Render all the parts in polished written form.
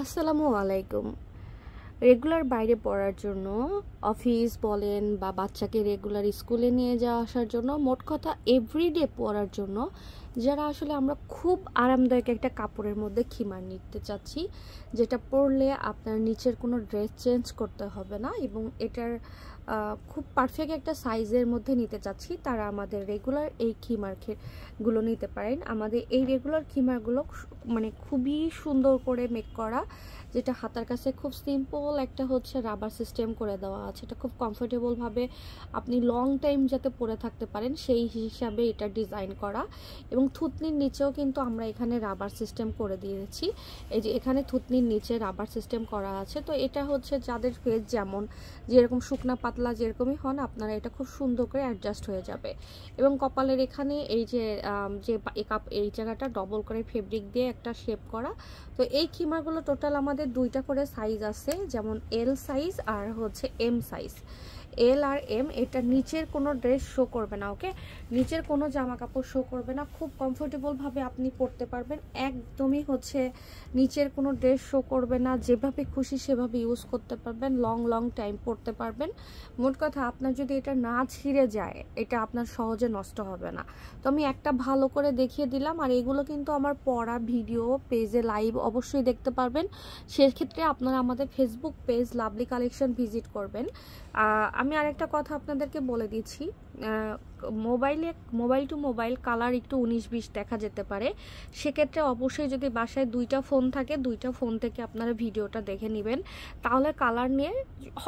আসসালামু আলাইকুম। রেগুলার বাইরে পড়ার জন্য অফিস বলেন বা বাচ্চাকে রেগুলার স্কুলে নিয়ে যাওয়া আসার জন্য, মোট কথা এভরিডে পরার জন্য যারা আসলে আমরা খুব আরামদায়ক একটা কাপড়ের মধ্যে খিমার নিতে চাচ্ছি, যেটা পরলে আপনার নিচের কোনো ড্রেস চেঞ্জ করতে হবে না এবং এটার খুব পারফেক্ট একটা সাইজের মধ্যে নিতে চাচ্ছি, তারা আমাদের রেগুলার এই গুলো নিতে পারেন। আমাদের এই রেগুলার খিমারগুলো মানে খুবই সুন্দর করে মেক করা, যেটা হাতার কাছে খুব সিম্পল একটা হচ্ছে রাবার সিস্টেম করে দেওয়া আছে। এটা খুব কমফোর্টেবলভাবে আপনি লং টাইম যাতে পরে থাকতে পারেন সেই হিসাবে এটা ডিজাইন করা। এবং থুতনির নিচেও কিন্তু আমরা এখানে রাবার সিস্টেম করে দিয়েছি। এই যে এখানে থুতনির নিচে রাবার সিস্টেম করা আছে। তো এটা হচ্ছে যাদের ফেস যেরকম শুকনা পাতলা যেরকমই হন, আপনারা এটা খুব সুন্দর করে অ্যাডজাস্ট হয়ে যাবে। এবং কপালের এখানে এই যে এই জায়গাটা ডবল করে ফেব্রিক দিয়ে একটা শেপ করা। তো এই খিমারগুলো টোটাল আমাদের দুইটা করে সাইজ আছে, যেমন এল সাইজ আর হচ্ছে এম সাইজ। এল আর এম, এটা নিচের কোনো ড্রেস শো করবে না, ওকে, নিচের কোনো জামা কাপড় শো করবে না, খুব কমফোর্টেবলভাবে আপনি পরতে পারবেন। একদমই হচ্ছে নিচের কোনো ড্রেস শো করবে না, যেভাবে খুশি সেভাবে ইউজ করতে পারবেন, লং টাইম পরতে পারবেন। মোট কথা আপনার যদি এটা না ছিঁড়ে যায়, এটা আপনার সহজে নষ্ট হবে না। তো আমি একটা ভালো করে দেখিয়ে দিলাম। আর এগুলো কিন্তু আমার পড়া ভিডিও পেজে লাইভ অবশ্যই দেখতে পারবেন। সেক্ষেত্রে আপনারা আমাদের Facebook page lovely collection visit করবেন। আমি আরেকটা কথা আপনাদেরকে বলে দিচ্ছি, মোবাইল টু মোবাইল কালার একটু 19-20 দেখা যেতে পারে। সেক্ষেত্রে অবশ্যই যদি বাসায় দুইটা ফোন থাকে, দুইটা ফোন থেকে আপনারা ভিডিওটা দেখে নেবেন, তাহলে কালার নিয়ে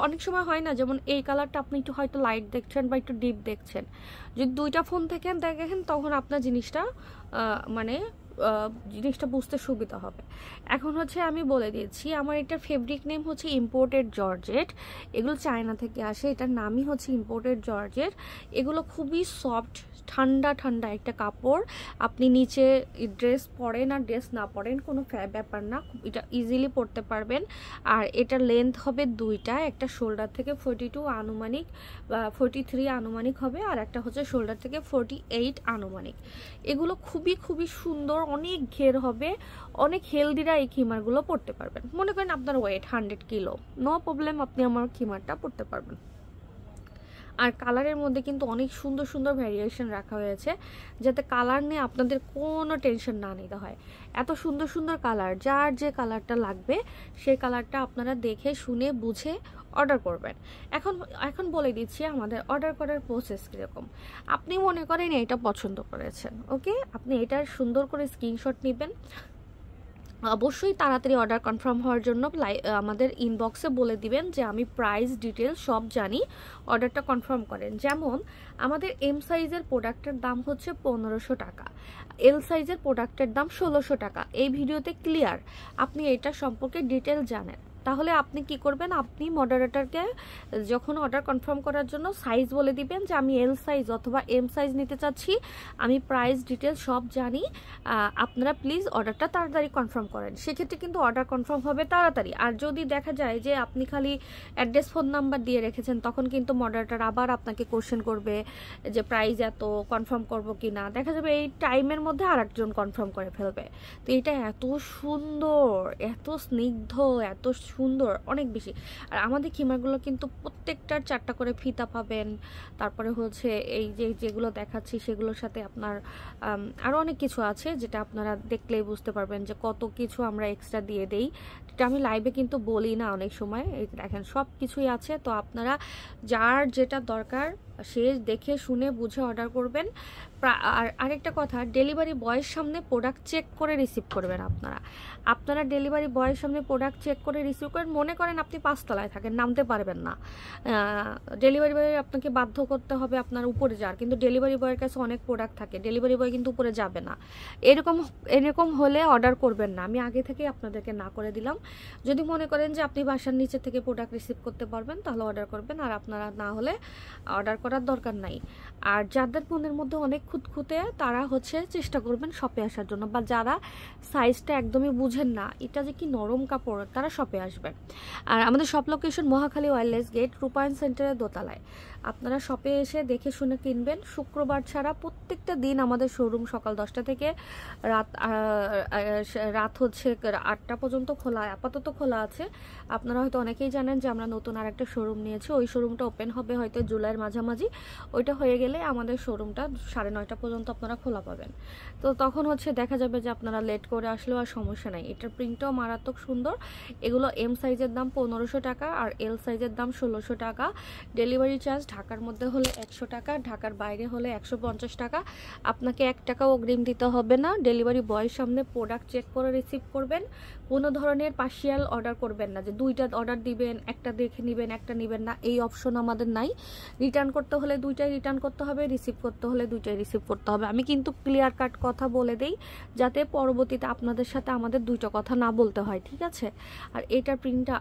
অনেক সময় হয় না, যেমন এই কালারটা আপনি একটু হয়তো লাইট দেখছেন বা একটু ডিপ দেখছেন, যদি দুইটা ফোন থেকে দেখেন তখন আপনার জিনিসটা জিনিসটা বুঝতে সুবিধা হবে। এখন হচ্ছে আমি বলে দিচ্ছি, আমার এটার ফেব্রিক নেম হচ্ছে ইম্পোর্টেড জর্জেট। এগুলো চায়না থেকে আসে, এটার নামই হচ্ছে ইম্পোর্টেড জর্জেট। এগুলো খুবই সফট, ঠান্ডা একটা কাপড়। আপনি নিচে ড্রেস পরেন আর ড্রেস না পরেন কোনো ব্যাপার না, এটা ইজিলি পরতে পারবেন। আর এটার লেন্থ হবে দুইটা, একটা শোল্ডার থেকে 42 আনুমানিক বা 43 আনুমানিক হবে, আর একটা হচ্ছে শোল্ডার থেকে 48 আনুমানিক। এগুলো খুবই সুন্দর, অনেক ঘের হবে, অনেক হেলদিরা এই খিমারগুলো পরতে পারবেন। মনে করেন আপনার ওয়েট 100 কিলো, নো প্রবলেম, আপনি আমার খিমারটা পরতে পারবেন। আর কালারের মধ্যে কিন্তু অনেক সুন্দর ভ্যারিয়েশন রাখা হয়েছে, যাতে কালার নিয়ে আপনাদের কোনো টেনশন না নিতে হয়। এত সুন্দর কালার, যার যে কালারটা লাগবে সেই কালারটা আপনারা দেখে শুনে বুঝে অর্ডার করবেন। এখন বলে দিচ্ছি আমাদের অর্ডার করার প্রসেস কীরকম। আপনি মনে করেন এটা পছন্দ করেছেন, ওকে, আপনি এটার সুন্দর করে স্ক্রিনশট নেবেন। অবশ্যই তাড়াতাড়ি অর্ডার কনফার্ম হওয়ার জন্য আমাদের ইনবক্সে বলে দিবেন যে আমি প্রাইস ডিটেলস সব জানি, অর্ডারটা কনফার্ম করেন। যেমন আমাদের এম সাইজের প্রোডাক্টের দাম হচ্ছে 1500 টাকা, এল সাইজের প্রোডাক্টের দাম 1600 টাকা। এই ভিডিওতে ক্লিয়ার, আপনি এটা সম্পর্কে ডিটেল জানেন। তাহলে আপনি কি করবেন, আপনি মডারেটরকে যখন অর্ডার কনফার্ম করার জন্য সাইজ বলে দিবেন যে আমি এল সাইজ অথবা এম সাইজ নিতে চাচ্ছি, আমি প্রাইস ডিটেল সব জানি, আপনারা প্লিজ অর্ডারটা তাড়াতাড়ি কনফার্ম করেন। সেক্ষেত্রে কিন্তু অর্ডার কনফার্ম হবে তাড়াতাড়ি। আর যদি দেখা যায় যে আপনি খালি অ্যাড্রেস ফোন নাম্বার দিয়ে রেখেছেন, তখন কিন্তু মডারেটর আবার আপনাকে কোশ্চেন করবে যে প্রাইস এত, কনফার্ম করবো কি না, দেখা যাবে এই টাইমের মধ্যে আর একজন কনফার্ম করে ফেলবে। তো এটা এত সুন্দর, এত স্নিগ্ধ, এত সুন্দর, অনেক বেশি। আর আমাদের খিমারগুলো কিন্তু প্রত্যেকটার 4টা করে ফিতা পাবেন। তারপরে হচ্ছে এই যেগুলো দেখাচ্ছি সেগুলোর সাথে আপনার আরও অনেক কিছু আছে, যেটা আপনারা দেখলেই বুঝতে পারবেন যে কত কিছু আমরা এক্সট্রা দিয়ে দেই। এটা আমি লাইভে কিন্তু বলি না অনেক সময়, এই দেখেন সব কিছুই আছে। তো আপনারা যার যেটা দরকার সে দেখে শুনে বুঝে অর্ডার করবেন। আর আরেকটা কথা, ডেলিভারি বয়ের সামনে প্রোডাক্ট চেক করে রিসিভ করবেন। আপনারা ডেলিভারি বয়ের সামনে প্রোডাক্ট চেক করে রিসিভ করেন। মনে করেন আপনি 5 তলায় থাকেন, নামতে পারবেন না, ডেলিভারি বয় আপনাকে বাধ্য করতে হবে আপনার উপরে যাওয়ার, কিন্তু ডেলিভারি বয়ের কাছে অনেক প্রোডাক্ট থাকে, ডেলিভারি বয় কিন্তু উপরে যাবে না। এরকম হলে অর্ডার করবেন না, আমি আগে থেকে আপনাদেরকে না করে দিলাম। যদি মনে করেন যে আপনি বাসার নিচে থেকে প্রোডাক্ট রিসিভ করতে পারবেন, তাহলে অর্ডার করবেন, আর আপনারা না হলে অর্ডার করার দরকার নাই। আর যাদের মনের মধ্যে অনেক খুঁতখুঁতে, তারা হচ্ছে চেষ্টা করবেন শপে আসার জন্য, বা যারা সাইজটা একদমই বুঝেন না এটা যে কি নরম কাপড়, তারা শপে আসবেন। আর আমাদের shop location Mohakhali wireless gate, Rupayan সেন্টারের দোতলায়। আপনারা শপে এসে দেখে শুনে কিনবেন। শুক্রবার ছাড়া প্রত্যেকটা দিন আমাদের শোরুম সকাল 10টা থেকে রাত হচ্ছে 8টা পর্যন্ত খোলা, আপাতত খোলা আছে। আপনারা হয়তো অনেকেই জানেন যে আমরা নতুন আর একটা শোরুম নিয়েছি, ওই শোরুমটা ওপেন হবে হয়তো জুলাইয়ের মাঝামাঝি। ওইটা হয়ে গেলে আমাদের শোরুমটা 9:30 পর্যন্ত আপনারা খোলা পাবেন। তো তখন হচ্ছে দেখা যাবে যে আপনারা লেট করে আসলেও আর সমস্যা নাই। এটার প্রিন্টটাও মারাত্মক সুন্দর। এগুলো এম সাইজের দাম 1500 টাকা আর এল সাইজের দাম 1600 টাকা। ডেলিভারি চার্জ ঢাকার মধ্যে হলে 100 টাকা, ঢাকার বাইরে হলে 150 টাকা। আপনাকে 1 টাকাও অগ্রিম দিতে হবে না। ডেলিভারি বয়ের সামনে প্রোডাক্ট চেক করে রিসিভ করবেন। কোনো ধরনের পার্শিয়াল অর্ডার করবেন না যে 2টা অর্ডার দিবেন, একটা দেখে নেবেন একটা নেবেন না, এই অপশন আমাদের নাই। রিটার্ন করতে হলে 2টাই রিটার্ন করতে হবে, রিসিভ করতে হলে 2টাই রিসিভ করতে হবে। আমি কিন্তু ক্লিয়ার কাট কথা বলে দেই যাতে পরবর্তীতে আপনাদের সাথে আমাদের 2টা কথা না বলতে হয়, ঠিক আছে? আর এটার প্রিন্টটা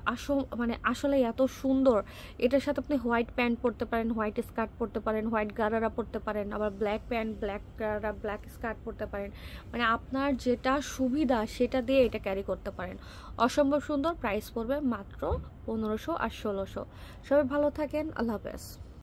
আসলে এত সুন্দর। এটার সাথে আপনি হোয়াইট প্যান্ট পরতে পারেন, হোয়াইট স্কার্ট পরতে পারেন, হোয়াইট গারারা পরতে পারেন, আবার black pant, black gharara, black skirt পরতে পারেন। মানে আপনার যেটা সুবিধা সেটা দিয়ে এটা ক্যারি করতে পারেন। অসম্ভব সুন্দর। প্রাইস পড়বে মাত্র 1500 আর 1600। সবাই ভালো থাকেন, আল্লাহ হাফেজ।